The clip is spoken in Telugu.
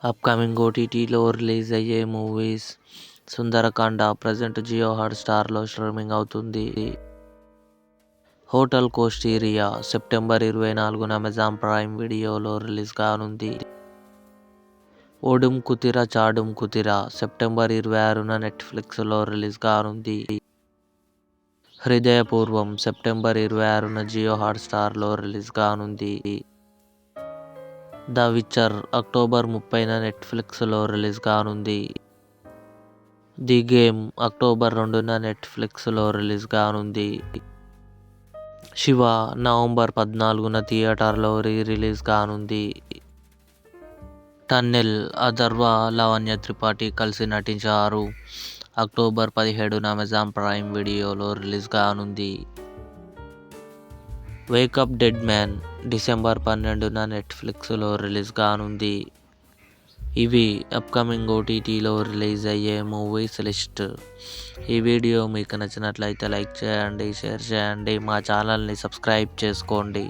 అప్కమింగ్ ఓటీటీలో రిలీజ్ అయ్యే మూవీస్. సుందరకాండ ప్రజెంట్ జియో హాట్‌స్టార్‌లో స్ట్రీమింగ్ అవుతుంది. హోటల్ కోస్టేరియా సెప్టెంబర్ 24న అమెజాన్ ప్రైమ్ వీడియోలో రిలీజ్ కానుంది. ఓడుమ్ కుతిరా చాడుమ్ కుతిరా సెప్టెంబర్ 26న నెట్‌ఫ్లిక్స్‌లో రిలీజ్ కానుంది. హృదయపూర్వం సెప్టెంబర్ 26న జియో హాట్‌స్టార్‌లో రిలీజ్ కానుంది. ద విచర్ అక్టోబర్ 30న నెట్‌ఫ్లిక్స్‌లో రిలీజ్ కానుంది. ది గేమ్ అక్టోబర్ 2న నెట్‌ఫ్లిక్స్‌లో రిలీజ్ కానుంది. శివ నవంబర్ 14న థియేటర్లో రిలీజ్ కానుంది. టన్నెల్ అథర్వ, లావణ్య త్రిపాఠి కలిసి నటించారు. అక్టోబర్ 17న అమెజాన్ ప్రైమ్ వీడియోలో రిలీజ్ కానుంది. వేకప్ డెడ్ మ్యాన్ డిసెంబర్ 12న నెట్‌ఫ్లిక్స్‌లో రిలీజ్ కానుంది. ఇవి అప్కమింగ్ ఓటీటీలో రిలీజ్ అయ్యే మూవీస్ లిస్ట్. ఈ వీడియో మీకు నచ్చినట్లయితే లైక్ చేయండి, షేర్ చేయండి, మా ఛానల్ని సబ్స్క్రైబ్ చేసుకోండి.